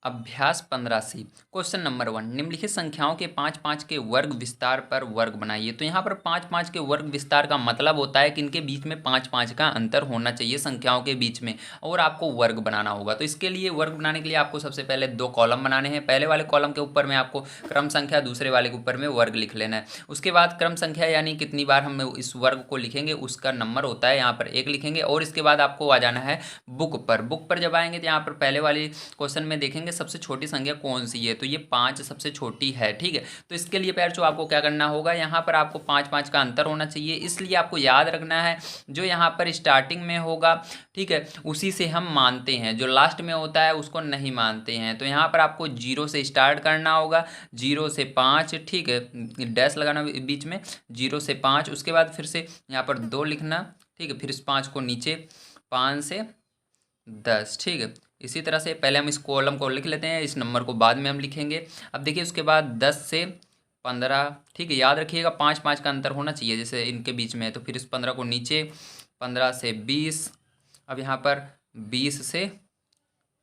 अभ्यास 15 से question number 1 निम्नलिखित संख्याओं के 5-5 के वर्ग विस्तार पर वर्ग बनाइए। तो यहाँ पर 5-5 के वर्ग विस्तार का मतलब होता है कि इनके बीच में 5-5 का अंतर होना चाहिए संख्याओं के बीच में, और आपको वर्ग बनाना होगा। तो इसके लिए वर्ग बनाने के लिए आपको सबसे पहले 2 कॉलम बनाने हैं। पहले वाले कॉलम के ऊपर में आपको क्रम संख्या, दूसरे वाले के ऊपर में वर्ग लिख लेना है। उसके बाद क्रम संख्या यानी कितनी बार हम इस वर्ग को लिखेंगे उसका नंबर होता है, यहाँ पर 1 लिखेंगे। और इसके बाद आपको आ जाना है बुक पर जब आएंगे तो यहाँ पर पहले वाली क्वेश्चन में देखेंगे सबसे छोटी संख्या कौन सी है, तो ये 5 सबसे छोटी है। ठीक है, तो इसके लिए पैर आपको क्या करना होगा, यहाँ पर आपको 5-5 का अंतर होना चाहिए, इसलिए आपको याद रखना है जो यहाँ पर स्टार्टिंग में होगा, ठीक है, उसी से हम मानते हैं, जो लास्ट में होता है उसको नहीं मानते हैं। तो यहाँ पर आपको 0 से स्टार्ट करना होगा, 0 से 5, ठीक है, डैश लगाना बीच में, 0 से 5, उसके बाद फिर से यहाँ पर 2 लिखना, ठीक है, फिर इस 5 को नीचे, 5 से 10, ठीक है। इसी तरह से पहले हम इस कॉलम को लिख लेते हैं, इस नंबर को बाद में हम लिखेंगे। अब देखिए उसके बाद 10 से 15, ठीक है, याद रखिएगा 5-5 का अंतर होना चाहिए जैसे इनके बीच में है। तो फिर इस 15 को नीचे, 15 से 20, अब यहाँ पर 20 से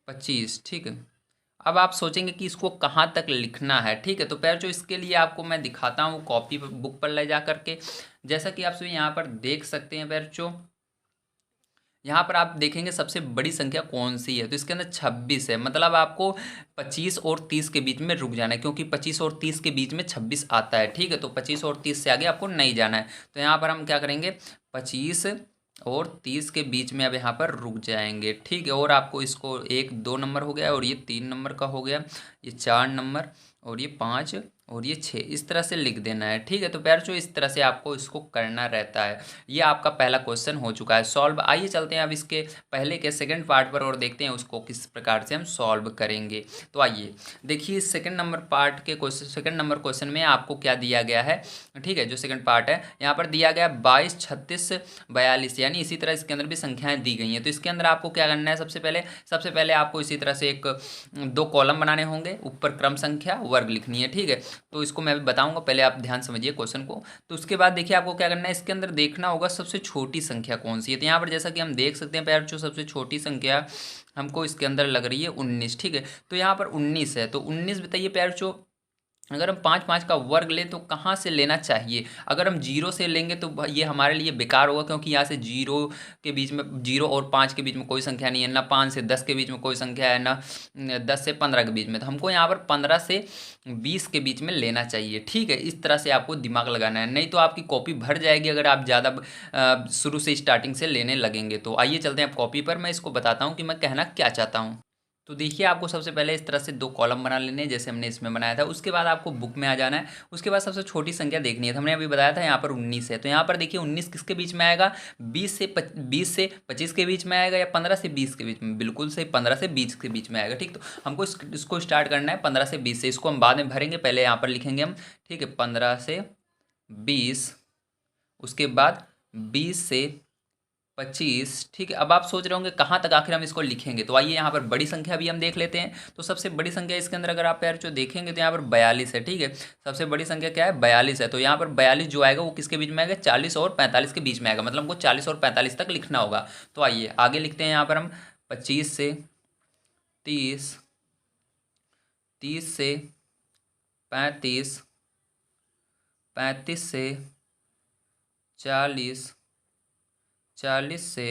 25, ठीक है। अब आप सोचेंगे कि इसको कहाँ तक लिखना है, ठीक है। तो पैर इसके लिए आपको मैं दिखाता हूँ कॉपी बुक पर ले जा करके, जैसा कि आप सभी यहाँ पर देख सकते हैं पैर यहाँ पर आप देखेंगे सबसे बड़ी संख्या कौन सी है, तो इसके अंदर 26 है, मतलब आपको 25 और 30 के बीच में रुक जाना है, क्योंकि 25 और 30 के बीच में 26 आता है, ठीक है। तो 25 और 30 से आगे आपको नहीं जाना है। तो यहाँ पर हम क्या करेंगे, 25 और 30 के बीच में अब यहाँ पर रुक जाएंगे, ठीक है। और आपको इसको 1 2 नंबर हो गया, और ये 3 नंबर का हो गया, ये 4 नंबर, और ये 5, और ये 6, इस तरह से लिख देना है, ठीक है। तो प्यार इस तरह से आपको इसको करना रहता है। ये आपका पहला क्वेश्चन हो चुका है सॉल्व। आइए चलते हैं अब इसके पहले के सेकंड पार्ट पर और देखते हैं उसको किस प्रकार से हम सॉल्व करेंगे। तो आइए देखिए सेकंड नंबर पार्ट के क्वेश्चन, सेकंड नंबर क्वेश्चन में आपको क्या दिया गया है, ठीक है। जो सेकंड पार्ट है यहाँ पर दिया गया 22, 36, 42, यानी इसी तरह इसके अंदर भी संख्याएं दी गई हैं। तो इसके अंदर आपको क्या करना है, सबसे पहले आपको इसी तरह से एक 2 कॉलम बनाने होंगे, ऊपर क्रम संख्या, वर्ग लिखनी है, ठीक है। तो इसको मैं भी बताऊंगा, पहले आप ध्यान समझिए क्वेश्चन को। तो उसके बाद देखिए आपको क्या करना है, इसके अंदर देखना होगा सबसे छोटी संख्या कौन सी है। तो यहाँ पर जैसा कि हम देख सकते हैं पैर सबसे छोटी संख्या हमको इसके अंदर लग रही है 19, ठीक है। तो यहाँ पर 19 है, तो 19 बताइए पैर अगर हम 5-5 का वर्ग लें तो कहाँ से लेना चाहिए। अगर हम 0 से लेंगे तो ये हमारे लिए बेकार होगा, क्योंकि यहाँ से 0 के बीच में, 0 और 5 के बीच में कोई संख्या नहीं है, ना 5 से 10 के बीच में कोई संख्या है, ना 10 से 15 के बीच में। तो हमको यहाँ पर 15 से 20 के बीच में लेना चाहिए, ठीक है। इस तरह से आपको दिमाग लगाना है, नहीं तो आपकी कॉपी भर जाएगी अगर आप ज़्यादा शुरू से स्टार्टिंग से लेने लगेंगे। तो आइए चलते हैं आप कॉपी पर, मैं इसको बताता हूँ कि मैं कहना क्या चाहता हूँ। तो देखिए आपको सबसे पहले इस तरह से 2 कॉलम बना लेने हैं जैसे हमने इसमें बनाया था। उसके बाद आपको बुक में आ जाना है, उसके बाद सबसे छोटी संख्या देखनी है। तो हमने अभी बताया था यहाँ पर 19 है, तो यहाँ पर देखिए 19 किसके बीच में आएगा, 20 से 25 के बीच में आएगा, या 15 से 20 के बीच में, बिल्कुल सही 15 से 20 के बीच में आएगा, ठीक। तो हमको इसको स्टार्ट करना है 15 से 20 से, इसको हम बाद में भरेंगे, पहले यहाँ पर लिखेंगे हम, ठीक है, 15 से 20, उसके बाद 20 से 25, ठीक है। अब आप सोच रहे होंगे कहाँ तक आखिर हम इसको लिखेंगे, तो आइए यहाँ पर बड़ी संख्या भी हम देख लेते हैं। तो सबसे बड़ी संख्या इसके अंदर अगर आप पैर देखेंगे तो यहाँ पर 42 है, ठीक है। सबसे बड़ी संख्या क्या है, 42 है। तो यहाँ पर 42 जो आएगा वो किसके बीच में आएगा, 40 और 45 के बीच में आएगा, मतलब हमको 40 और 45 तक लिखना होगा। तो आइए आगे लिखते हैं यहाँ पर हम 25 से 30, 30 से 35, 35 से 40, 40 से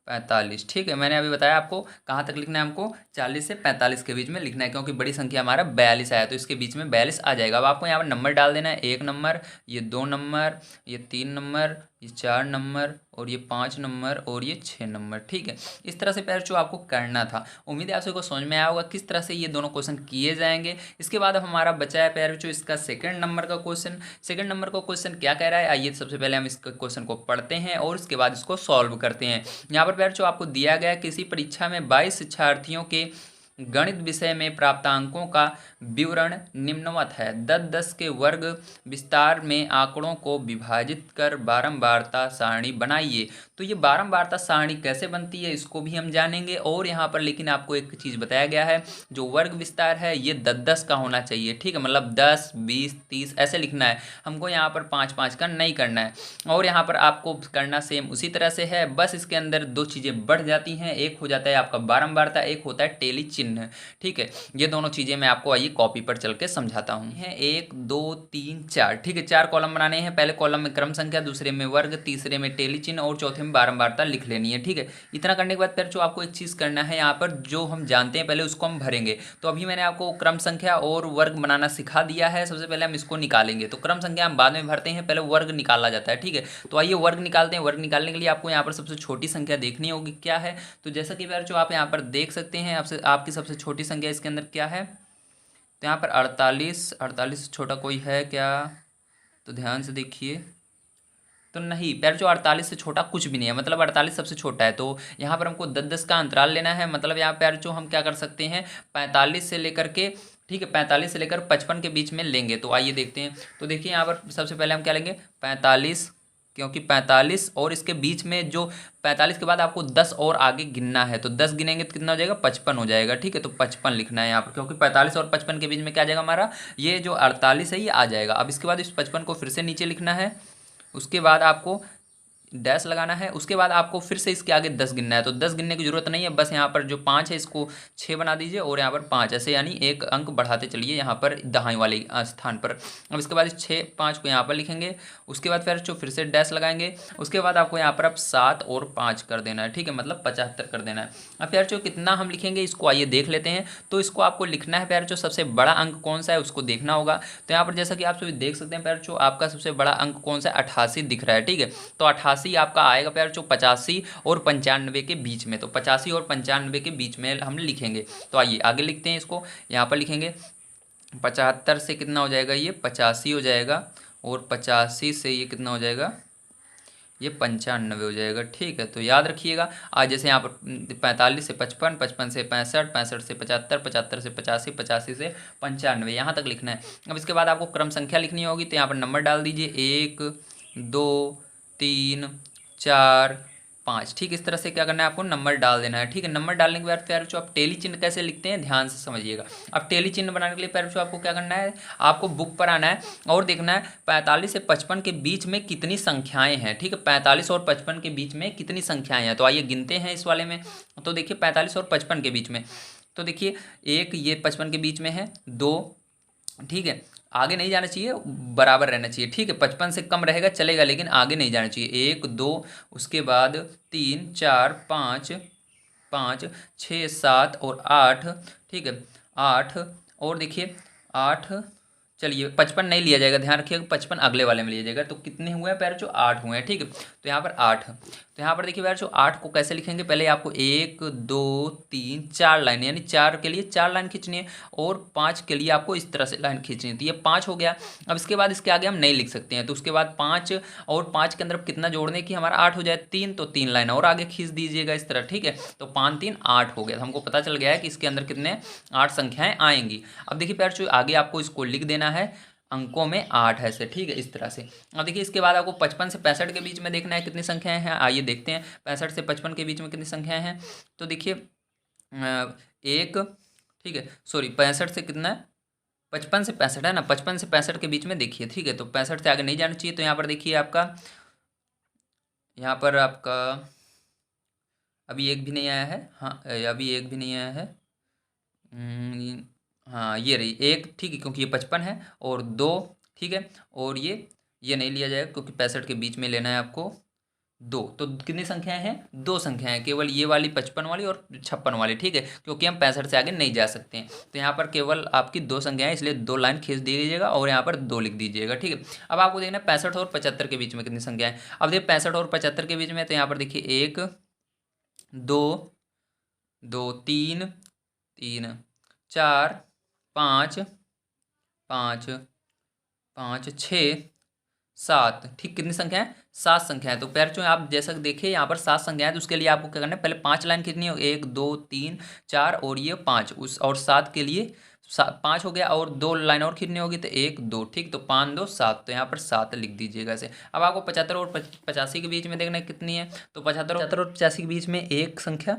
45, ठीक है। मैंने अभी बताया आपको कहाँ तक लिखना है, हमको 40 से 45 के बीच में लिखना है, क्योंकि बड़ी संख्या हमारा 42 आया तो इसके बीच में 42 आ जाएगा। अब आपको यहाँ पर नंबर डाल देना है, 1 नंबर, ये 2 नंबर, ये 3 नंबर, ये 4 नंबर, और ये 5 नंबर, और ये 6 नंबर, ठीक है। इस तरह से पैर आपको करना था। उम्मीद है आप सबको समझ में आया होगा किस तरह से ये दोनों क्वेश्चन किए जाएंगे। इसके बाद अब हमारा बचा है पैर इसका सेकंड नंबर का क्वेश्चन। सेकंड नंबर का क्वेश्चन क्या कह रहा है, आइए सबसे पहले हम इस क्वेश्चन को पढ़ते हैं और उसके बाद इसको सॉल्व करते हैं। यहाँ पर पैर आपको दिया गया किसी परीक्षा में 22 शिक्षार्थियों के गणित विषय में प्राप्त अंकों का विवरण निम्नवत है। 10-10 के वर्ग विस्तार में आंकड़ों को विभाजित कर बारंबारता सारणी बनाइए। तो ये बारंबारता सारणी कैसे बनती है इसको भी हम जानेंगे, और यहाँ पर लेकिन आपको एक चीज़ बताया गया है, जो वर्ग विस्तार है ये 10-10 का होना चाहिए, ठीक है। मतलब 10, 20, 30 ऐसे लिखना है, हमको यहाँ पर 5-5 का नहीं करना है। और यहाँ पर आपको करना सेम उसी तरह से है, बस इसके अंदर 2 चीज़ें बढ़ जाती हैं, एक हो जाता है आपका बारंबारता, एक होता है टेली चिन्ह। ठीक है, ये दोनों चीज़ें मैं आपको आइए कॉपी पर चल के समझाता हूँ। है 1 2 3 4। ठीक है, 4 कॉलम बनाने हैं। पहले कॉलम में क्रम संख्या, दूसरे में वर्ग, तीसरे में टेली चिन्ह और चौथे में बारंबारता लिख लेनी है। ठीक है, इतना करने के बाद फिर जो आपको एक चीज़ करना है, यहाँ पर जो हम जानते हैं पहले उसको हम भरेंगे। तो अभी मैंने आपको क्रम संख्या और वर्ग बनाना सिखा दिया है। सबसे पहले हम इसको निकालेंगे। तो क्रम संख्या हम बाद में भरते हैं, पहले वर्ग निकाला जाता है। ठीक है, तो आइए वर्ग निकालते हैं। वर्ग निकालने के लिए आपको यहाँ पर सबसे छोटी संख्या देखनी होगी क्या है। तो जैसा कि जो आप यहाँ पर देख सकते हैं, आपकी सबसे छोटी संख्या इसके अंदर क्या है। तो यहाँ पर 48, 48 से छोटा कोई है क्या, तो ध्यान से देखिए। तो नहीं, पैर जो 48 से छोटा कुछ भी नहीं है, मतलब 48 सबसे छोटा है। तो यहाँ पर हमको 10-10 का अंतराल लेना है। मतलब यहाँ पैर जो हम क्या कर सकते हैं, 45 से लेकर के, ठीक है, 45 से लेकर 55 के बीच में लेंगे। तो आइए देखते हैं। तो देखिए यहाँ पर सबसे पहले हम क्या लेंगे, 45, क्योंकि 45 और इसके बीच में जो 45 के बाद आपको 10 और आगे गिनना है। तो 10 गिनेंगे तो कितना हो जाएगा, 55 हो जाएगा। ठीक है, तो 55 लिखना है यहाँ पर, क्योंकि 45 और 55 के बीच में क्या आ जाएगा हमारा, ये जो 48 है ये आ जाएगा। अब इसके बाद इस 55 को फिर से नीचे लिखना है। उसके बाद आपको डैश लगाना है। उसके बाद आपको फिर से इसके आगे 10 गिनना है। तो 10 गिनने की जरूरत नहीं है, बस यहाँ पर जो 5 है इसको 6 बना दीजिए और यहाँ पर 5 ऐसे, यानी एक अंक बढ़ाते चलिए यहाँ पर दाहिने वाले स्थान पर। अब इसके बाद इस 6 5 को यहाँ पर लिखेंगे। उसके बाद फिर से डैश लगाएंगे। उसके बाद आपको यहाँ पर अब 7 और 5 कर देना है। ठीक है, मतलब 75 कर देना है। अब फिर जो कितना हम लिखेंगे इसको आइए देख लेते हैं। तो इसको आपको लिखना है फिर जो सबसे बड़ा अंक कौन सा है उसको देखना होगा। तो यहाँ पर जैसा कि आप सभी देख सकते हैं, फिर जो आपका सबसे बड़ा अंक कौन सा है, 88 दिख रहा है। ठीक है, तो 88 आपका आएगा प्यार जो 85 और 95 के बीच में। तो 85 और 95 के बीच में हम लिखेंगे। तो आइए आगे लिखते हैं इसको। यहाँ पर लिखेंगे 75 से कितना हो जाएगा, ये 85 हो जाएगा, और 85 से ये कितना हो जाएगा, ये 95 हो जाएगा। ठीक है, तो याद रखिएगा। आज जैसे यहाँ पर 45 से 55, 55 से 65, 65 से 75, 75 से 85, 85 से 95, यहाँ तक लिखना है। अब इसके बाद आपको क्रम संख्या लिखनी होगी। तो यहाँ पर नंबर डाल दीजिए 1 2 3 4 5। ठीक, इस तरह से क्या करना है, आपको नंबर डाल देना है। ठीक है, नंबर डालने के बाद फिर जो आप टेली चिन्ह कैसे लिखते हैं ध्यान से समझिएगा। अब टेली चिन्ह बनाने के लिए फिर जो आपको क्या करना है, आपको बुक पर आना है और देखना है 45 से 55 के बीच में कितनी संख्याएं हैं। ठीक है, 45 और 55 के बीच में कितनी संख्याएं हैं। तो आइए गिनते हैं इस वाले में। तो देखिए 45 और 55 के बीच में, तो देखिए एक ये 55 के बीच में है, 2, ठीक है, आगे नहीं जाना चाहिए, बराबर रहना चाहिए। ठीक है, 55 से कम रहेगा चलेगा, लेकिन आगे नहीं जाना चाहिए। 1 2, उसके बाद 3 4 5 5 6 7 और 8। ठीक है, 8 और देखिए 8, चलिए 55 नहीं लिया जाएगा, ध्यान रखिएगा 55 अगले वाले में लिया जाएगा। तो कितने हुए हैं पैर जो, 8 हुए हैं। ठीक है, तो यहाँ पर 8। तो यहाँ पर देखिए पैर जो 8 को कैसे लिखेंगे, पहले आपको 1 2 3 4 लाइन, यानी 4 के लिए 4 लाइन खींचनी है और 5 के लिए आपको इस तरह से लाइन खींचनी है। तो ये 5 हो गया। अब इसके बाद इसके आगे हम नहीं लिख सकते हैं। तो उसके बाद 5 और 5 के अंदर कितना जोड़ने की हमारा 8 हो जाए, 3, तो 3 लाइन और आगे खींच दीजिएगा इस तरह। ठीक है, तो 5 3 8 हो गया। तो हमको पता चल गया है कि इसके अंदर कितने 8 संख्याएं आएंगी। अब देखिए पैर जो आगे आपको इसको लिख देना है अंकों में 8 है से। ठीक है, इस तरह से। अब देखिए इसके बाद आपको 55 से 65 के बीच में देखना है कितनी संख्याएं हैं। आइए देखते हैं 65 से 55 के बीच में कितनी संख्याएं हैं। तो देखिए 1, ठीक है, सॉरी 65 से कितना है, 55 से 65 है ना, 55 से 65 के बीच में देखिए। ठीक है, तो 65 से आगे नहीं जाना चाहिए। तो यहाँ पर देखिए आपका, यहाँ पर आपका अभी एक भी नहीं आया है। हाँ, अभी एक भी नहीं आया है। हाँ ये रही एक, ठीक है, क्योंकि ये 55 है, और 2, ठीक है, और ये नहीं लिया जाएगा क्योंकि 65 के बीच में लेना है आपको 2। तो कितनी संख्याएं हैं, 2 संख्याएं, केवल ये वाली 55 वाली और 56 वाली। ठीक है, क्योंकि हम 65 से आगे नहीं जा सकते हैं। तो यहाँ पर केवल आपकी 2 संख्याएं, इसलिए 2 लाइन खींच दीजिएगा और यहाँ पर 2 लिख दीजिएगा। ठीक है, अब आपको देखना है 65 और 75 के बीच में कितनी संख्याएं। अब देखिए 65 और 75 के बीच में, तो यहाँ पर देखिए 1 2 2 3 3 4 5 5 5 6 7। ठीक, कितनी संख्या है, 7 संख्या है। तो पैर जो आप जैसा देखिए यहाँ पर 7 संख्या है। तो उसके लिए आपको क्या करना है, पहले 5 लाइन खींचनी है, 1 2 3 4 और ये 5, उस और 7 के लिए 5 हो गया, और 2 लाइन और खींचनी होगी, तो 1 2, ठीक, तो 5 2 7। तो यहाँ पर 7 लिख दीजिएगा ऐसे। अब आपको 75 और 85 के बीच में देखना है कितनी है। तो 75 और 85 के बीच में एक संख्या,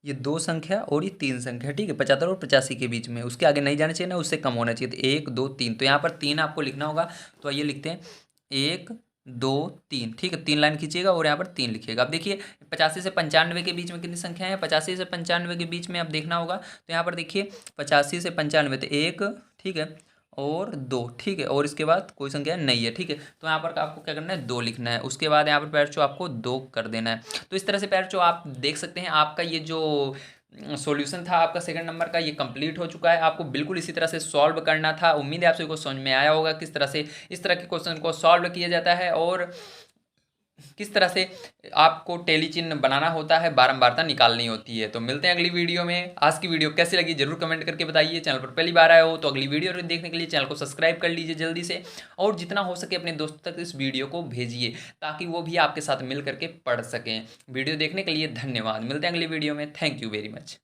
ये 2 संख्या और ये 3 संख्या। ठीक है, 75 और 85 के बीच में, उसके आगे नहीं जाना चाहिए ना, उससे कम होना चाहिए। तो 1 2 3, तो यहाँ पर 3 आपको लिखना होगा। तो आइए लिखते हैं 1 दो तीन, ठीक है, 3 लाइन खींचिएगा और यहाँ पर 3 लिखिएगा। अब देखिए 85 से 95 के बीच में कितनी संख्या है, 85 से 95 के बीच में अब देखना होगा, तो यहाँ पर देखिए 85 से 95 तो 1, ठीक है, और 2, ठीक है, और इसके बाद कोई संख्या नहीं है, ठीक है, तो यहाँ पर आपको क्या करना है, 2 लिखना है। उसके बाद यहाँ पर पैरचो आपको 2 कर देना है। तो इस तरह से पैरचो आप देख सकते हैं आपका ये जो सॉल्यूशन था आपका सेकंड नंबर का, ये कंप्लीट हो चुका है। आपको बिल्कुल इसी तरह से सॉल्व करना था। उम्मीद है आप सभी को समझ में आया होगा किस तरह से इस तरह के क्वेश्चन को सॉल्व किया जाता है और किस तरह से आपको टेली चिन्ह बनाना होता है, बारंबारता निकालनी होती है। तो मिलते हैं अगली वीडियो में। आज की वीडियो कैसी लगी जरूर कमेंट करके बताइए। चैनल पर पहली बार आए हो तो अगली वीडियो देखने के लिए चैनल को सब्सक्राइब कर लीजिए जल्दी से, और जितना हो सके अपने दोस्तों तक इस वीडियो को भेजिए ताकि वो भी आपके साथ मिल करके पढ़ सकें। वीडियो देखने के लिए धन्यवाद। मिलते हैं अगली वीडियो में। Thank you very much.